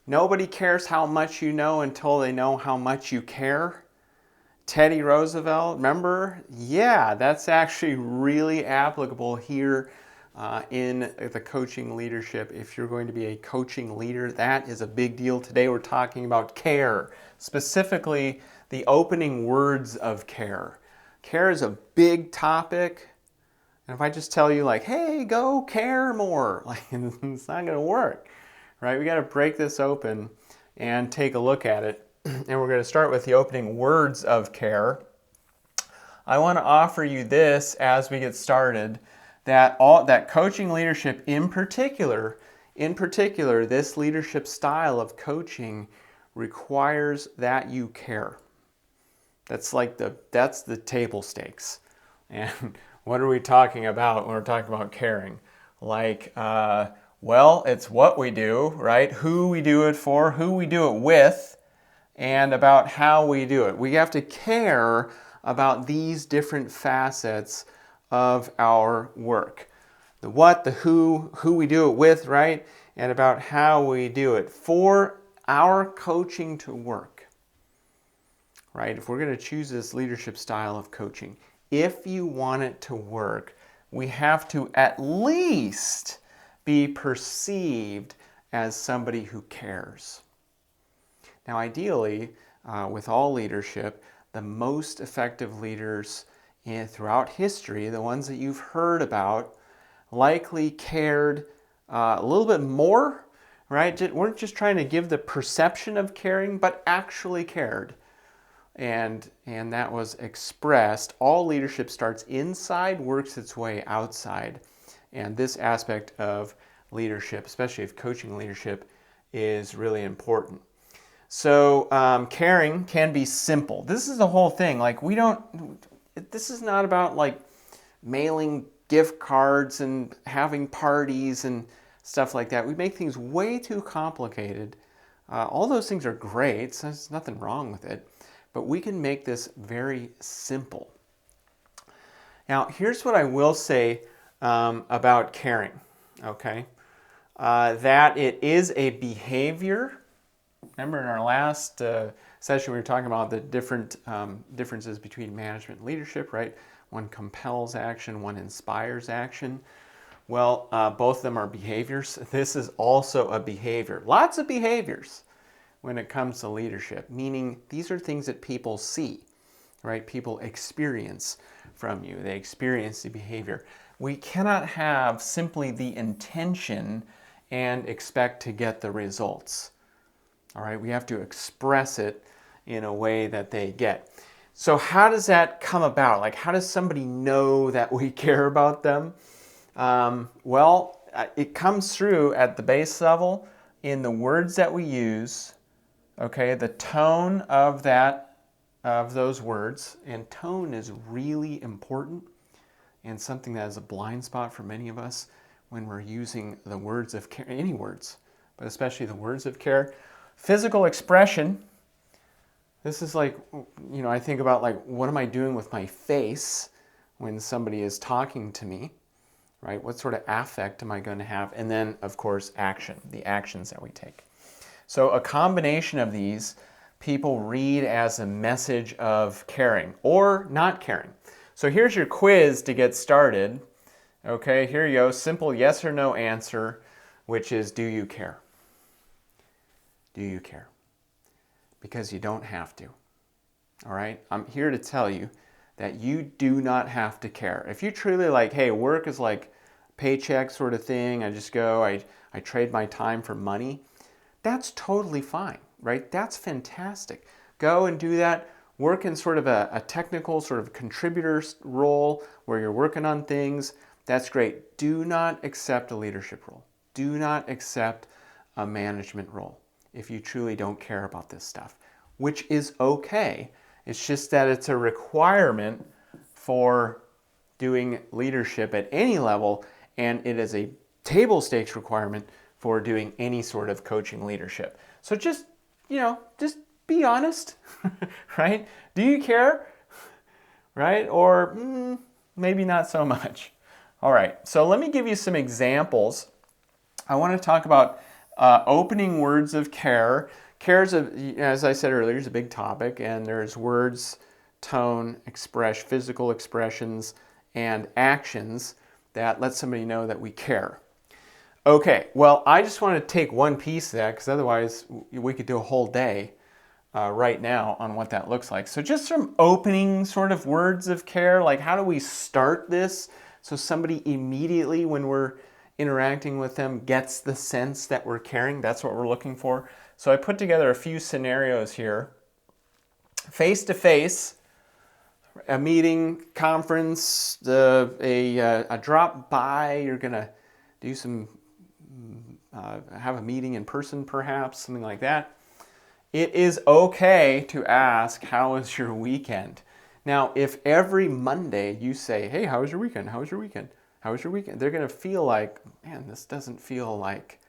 Nobody cares how much you know until they know how much you care. Teddy Roosevelt, remember? Yeah, that's actually really applicable here in the coaching leadership. If you're going to be a coaching leader, that is a big deal. Today we're talking about care, specifically the opening words of care. Care is a big topic. And if I just tell you like, hey, go care more, like it's not going to work, right? We got to break this open and take a look at it. And we're going to start with the opening words of care. I want to offer you this as we get started, that coaching leadership in particular, this leadership style of coaching requires that you care. That's the table stakes. And what are we talking about when we're talking about caring? Like, well, it's what we do, right? Who we do it for, who we do it with, and about how we do it. We have to care about these different facets of our work. The what, the who we do it with, right? And about how we do it for our coaching to work, right? If we're going to choose this leadership style of coaching, if you want it to work, we have to at least be perceived as somebody who cares. Now, ideally, with all leadership, the most effective leaders throughout history, the ones that you've heard about, likely cared a little bit more, right? Weren't just trying to give the perception of caring, but actually cared. And that was expressed. All leadership starts inside, works its way outside. And this aspect of leadership, especially of coaching leadership, is really important. So caring can be simple. This is the whole thing. Like this is not about like mailing gift cards and having parties and stuff like that. We make things way too complicated. All those things are great, so there's nothing wrong with it. But we can make this very simple. Now, here's what I will say about caring, okay? That it is a behavior. Remember in our last session, we were talking about the different differences between management and leadership, right? One compels action, one inspires action. Well, both of them are behaviors. This is also a behavior. Lots of behaviors when it comes to leadership, meaning these are things that people see, right? People experience from you. They experience the behavior. We cannot have simply the intention and expect to get the results. All right, we have to express it in a way that they get. So how does that come about? Like, how does somebody know that we care about them? Well, it comes through at the base level in the words that we use, okay, the tone of those words. And tone is really important and something that is a blind spot for many of us when we're using the words of care, any words, but especially the words of care. Physical expression. This is like, I think about like, what am I doing with my face when somebody is talking to me, right? What sort of affect am I going to have? And then, of course, action, the actions that we take. So a combination of these people read as a message of caring or not caring. So here's your quiz to get started. Okay, here you go. Simple yes or no answer, which is, do you care? Do you care? Because you don't have to. All right? I'm here to tell you that you do not have to care. If you truly like, hey, work is like paycheck sort of thing, I just go, I trade my time for money, that's totally fine, right? That's fantastic. Go and do that. Work in sort of a technical sort of contributor role where you're working on things. That's great. Do not accept a leadership role. Do not accept a management role if you truly don't care about this stuff, which is okay. It's just that it's a requirement for doing leadership at any level, and it is a table stakes requirement for doing any sort of coaching leadership. So just be honest, right? Do you care, right? Or maybe not so much. All right, so let me give you some examples. I want to talk about opening words of care. Care is, as I said earlier, is a big topic, and there's words, tone, physical expressions, and actions that let somebody know that we care. Okay, well, I just want to take one piece of that because otherwise we could do a whole day right now on what that looks like. So just some opening sort of words of care, like how do we start this so somebody immediately when we're interacting with them gets the sense that we're caring. That's what we're looking for. So I put together a few scenarios here. Face-to-face, a meeting, conference, a drop by, you're going to do some, have a meeting in person perhaps, something like that. It is okay to ask, how was your weekend? Now, if every Monday you say, hey, how was your weekend? How was your weekend? How was your weekend? They're going to feel like, man, this doesn't feel like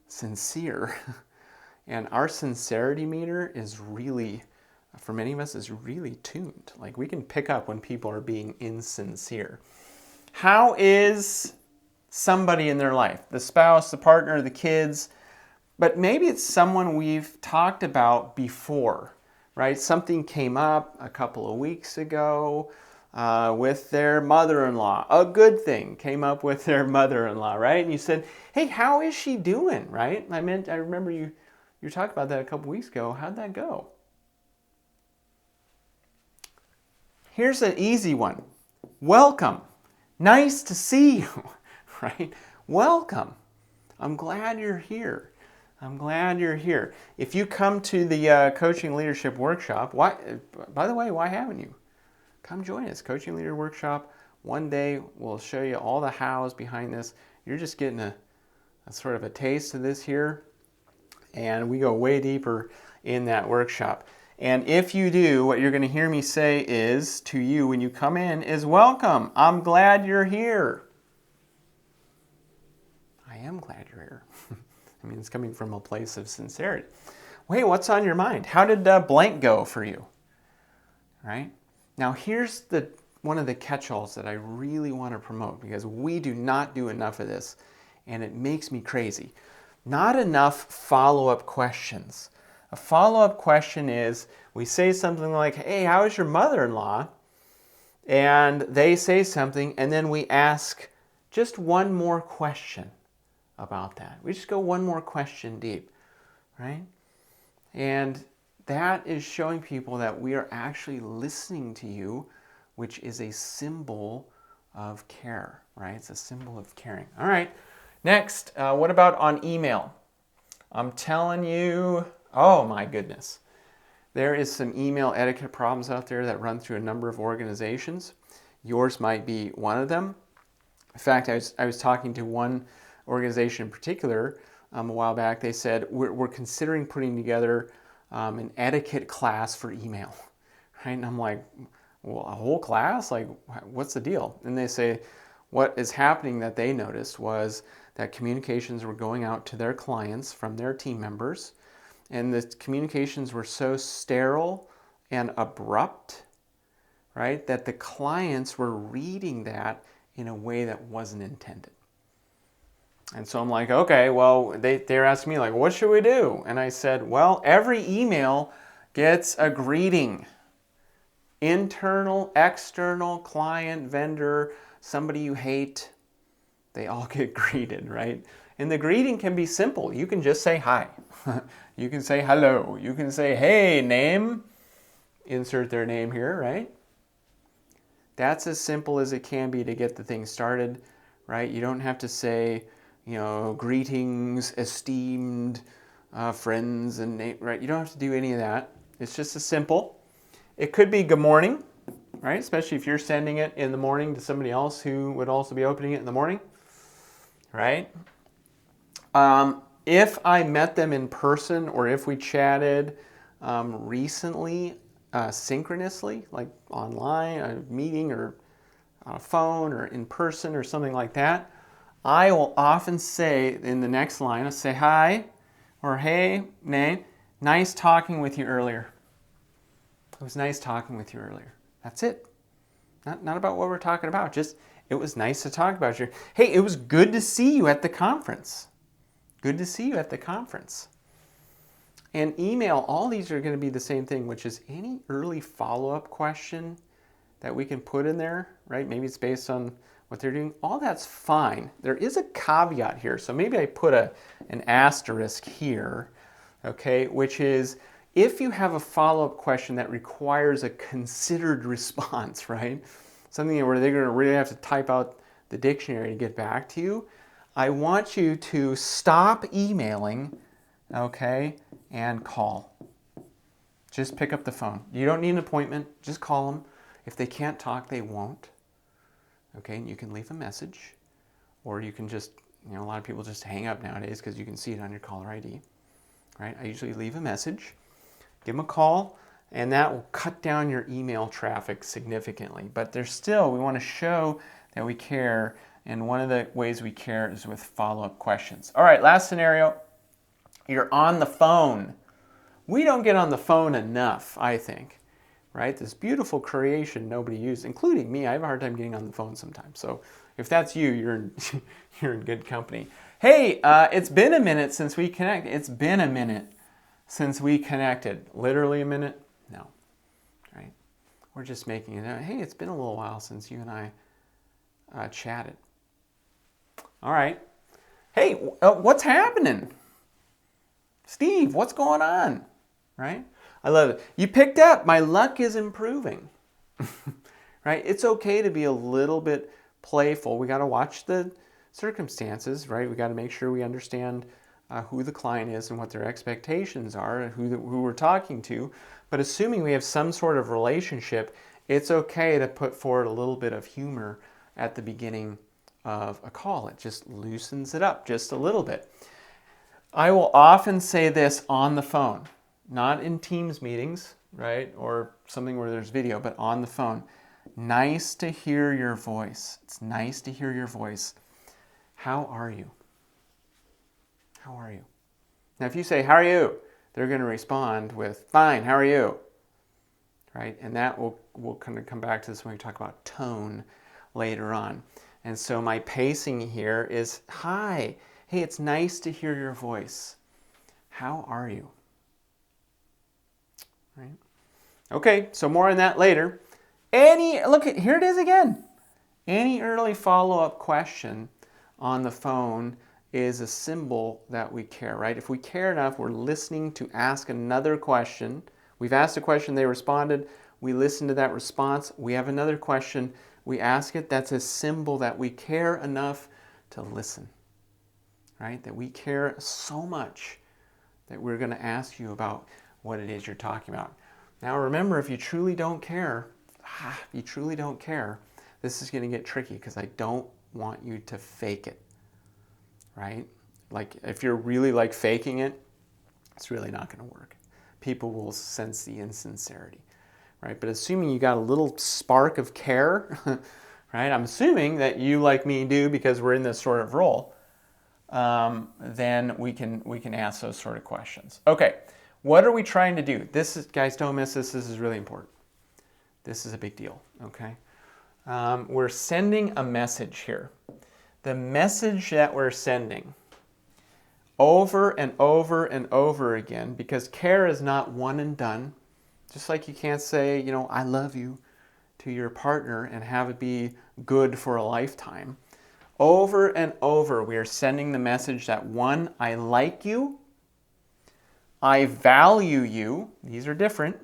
sincere. And our sincerity meter is really, for many of us, is really tuned. Like we can pick up when people are being insincere. How is somebody in their life? The spouse, the partner, the kids, but maybe it's someone we've talked about before, right? Something came up a couple of weeks ago with their mother-in-law. A good thing came up with their mother-in-law, right? And you said, hey, how is she doing, right? I remember you talked about that a couple weeks ago. How'd that go? Here's an easy one. Welcome. Nice to see you, right? Welcome. I'm glad you're here. I'm glad you're here. If you come to the Coaching Leadership Workshop, by the way, why haven't you? Come join us. Coaching Leader Workshop. One day we'll show you all the hows behind this. You're just getting a sort of a taste of this here. And we go way deeper in that workshop. And if you do, what you're going to hear me say is to you when you come in is welcome. I'm glad you're here. I am glad you're here. I mean, it's coming from a place of sincerity. Wait, what's on your mind? How did blank go for you? Right? Now, here's one of the catch-alls that I really want to promote because we do not do enough of this, and it makes me crazy. Not enough follow-up questions. A follow-up question is, we say something like, hey, how is your mother-in-law? And they say something, and then we ask just one more question about that. We just go one more question deep, right? And that is showing people that we are actually listening to you, which is a symbol of care, right? It's a symbol of caring. All right, next, what about on email? I'm telling you, oh my goodness. There is some email etiquette problems out there that run through a number of organizations. Yours might be one of them. In fact, I was talking to one organization in particular a while back. They said, we're considering putting together an etiquette class for email. Right? And I'm like, well, a whole class? Like, what's the deal? And they say, what is happening that they noticed was that communications were going out to their clients from their team members, and the communications were so sterile and abrupt, right, that the clients were reading that in a way that wasn't intended. And so I'm like, okay, well, they're asking me, like, what should we do? And I said, well, every email gets a greeting. Internal, external, client, vendor, somebody you hate, they all get greeted, right? And the greeting can be simple. You can just say hi. You can say hello. You can say, hey, name. Insert their name here, right? That's as simple as it can be to get the thing started, right? You don't have to say, greetings, esteemed friends, and right? You don't have to do any of that. It's just as simple. It could be good morning, right? Especially if you're sending it in the morning to somebody else who would also be opening it in the morning, right? If I met them in person or if we chatted recently, synchronously, like online, a meeting or on a phone or in person or something like that, I will often say in the next line, I'll say hi or hey, nay, nice talking with you earlier. It was nice talking with you earlier. That's it. Not about what we're talking about. Just, it was nice to talk about you. Hey, it was good to see you at the conference. Good to see you at the conference. And email, all these are going to be the same thing, which is any early follow-up question that we can put in there, right? Maybe it's based on what they're doing. All that's fine. There is a caveat here. So maybe I put an asterisk here, okay, which is if you have a follow-up question that requires a considered response, right? Something where they're going to really have to type out the dictionary to get back to you, I want you to stop emailing, okay, and call. Just pick up the phone. You don't need an appointment. Just call them. If they can't talk, they won't. Okay, and you can leave a message, or you can just, a lot of people just hang up nowadays because you can see it on your caller ID, right? I usually leave a message, give them a call, and that will cut down your email traffic significantly. But there's still, we want to show that we care, and one of the ways we care is with follow-up questions. All right, last scenario. You're on the phone. We don't get on the phone enough, I think, right? This beautiful creation nobody uses, including me. I have a hard time getting on the phone sometimes. So if that's you, you're in good company. Hey, it's been a minute since we connected. It's been a minute since we connected. Literally a minute? No, right? We're just making it. Hey, it's been a little while since you and I chatted. All right. Hey, what's happening? Steve, what's going on? Right? I love it. You picked up. My luck is improving. Right? It's okay to be a little bit playful. We got to watch the circumstances, right? We got to make sure we understand who the client is and what their expectations are and who we're talking to. But assuming we have some sort of relationship, it's okay to put forward a little bit of humor at the beginning of a call. It just loosens it up just a little bit. I will often say this on the phone, not in Teams meetings, right? Or something where there's video, but on the phone. Nice to hear your voice. It's nice to hear your voice. How are you? How are you? Now, if you say, how are you? They're going to respond with, fine, how are you? Right? And that we'll kind of come back to this when we talk about tone later on. And so my pacing here is, hi. Hey, it's nice to hear your voice. How are you? Right? Okay, so more on that later. Look, here it is again. Any early follow-up question on the phone is a symbol that we care, right? If we care enough, we're listening to ask another question. We've asked a question, they responded. We listen to that response. We have another question. We ask it. That's a symbol that we care enough to listen. Right? That we care so much that we're going to ask you about what it is you're talking about. Now remember, if you truly don't care, this is going to get tricky because I don't want you to fake it. Right? Like if you're really like faking it, it's really not going to work. People will sense the insincerity. Right? But assuming you got a little spark of care, right? I'm assuming that you like me do because we're in this sort of role. Then we can ask those sort of questions. Okay, what are we trying to do? This is, guys, don't miss this. This is really important. This is a big deal. Okay, we're sending a message here. The message that we're sending over and over and over again, because care is not one and done. Just like you can't say, I love you to your partner and have it be good for a lifetime. Over and over, we are sending the message that, one, I like you, I value you, these are different,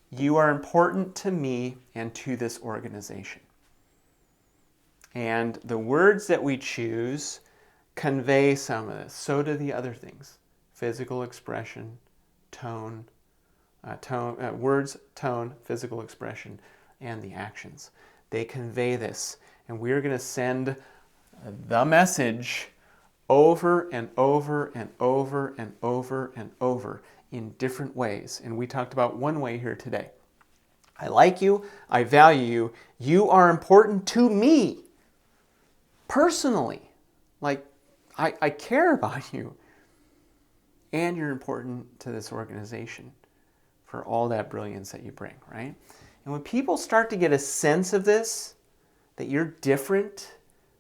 you are important to me and to this organization. And the words that we choose convey some of this. So do the other things. Physical expression, tone, words, tone, physical expression, and the actions. They convey this. And we're going to send the message over and over and over and over and over in different ways. And we talked about one way here today. I like you. I value you. You are important to me personally. Like, I care about you. And you're important to this organization for all that brilliance that you bring, right? And when people start to get a sense of this, that you're different,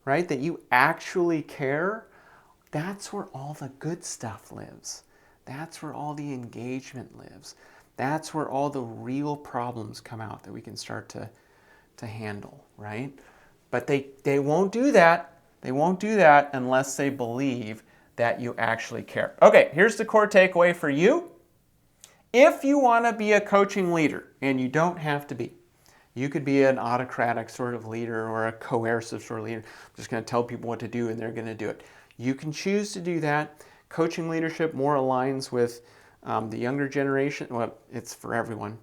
right? That you actually care, That's where all the good stuff lives. That's where all the engagement lives. That's where all the real problems come out that we can start to handle, right? But they won't do that. They won't do that unless they believe that you actually care. Okay, here's the core takeaway for you. If you want to be a coaching leader, and you don't have to be, you could be an autocratic sort of leader or a coercive sort of leader. I'm just going to tell people what to do and they're going to do it. You can choose to do that. Coaching leadership more aligns with the younger generation. Well, it's for everyone.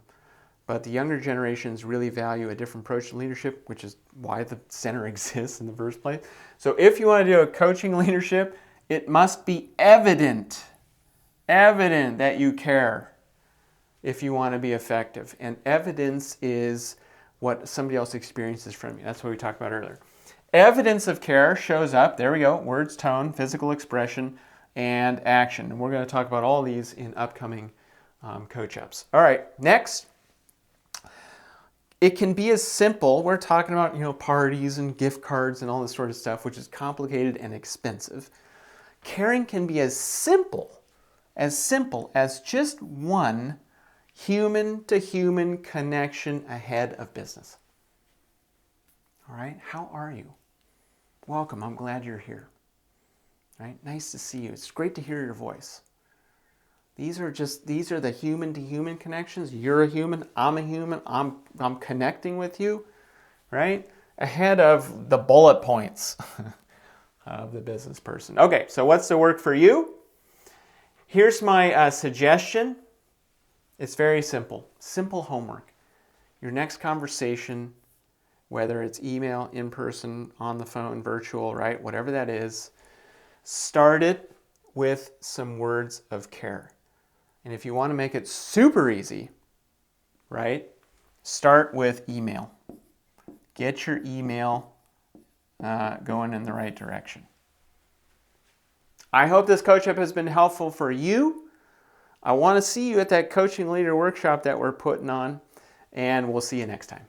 But the younger generations really value a different approach to leadership, which is why the center exists in the first place. So if you want to do a coaching leadership, it must be evident that you care if you want to be effective. And evidence is what somebody else experiences from you. That's what we talked about earlier. Evidence of care shows up, there we go, words, tone, physical expression, and action. And we're going to talk about all these in upcoming coach-ups. All right, next. It can be as simple, we're talking about, parties and gift cards and all this sort of stuff, which is complicated and expensive. Caring can be as simple as just one human-to-human connection ahead of business. All right, how are you? Welcome, I'm glad you're here. All right, nice to see you. It's great to hear your voice. These are the human-to-human connections. You're a human, I'm connecting with you, right? Ahead of the bullet points of the business person. Okay, so what's the work for you? Here's my suggestion. It's very simple. Simple homework. Your next conversation, whether it's email, in person, on the phone, virtual, right? Whatever that is, start it with some words of care. And if you want to make it super easy, right, start with email. Get your email going in the right direction. I hope this coach-up has been helpful for you. I want to see you at that coaching leader workshop that we're putting on, and we'll see you next time.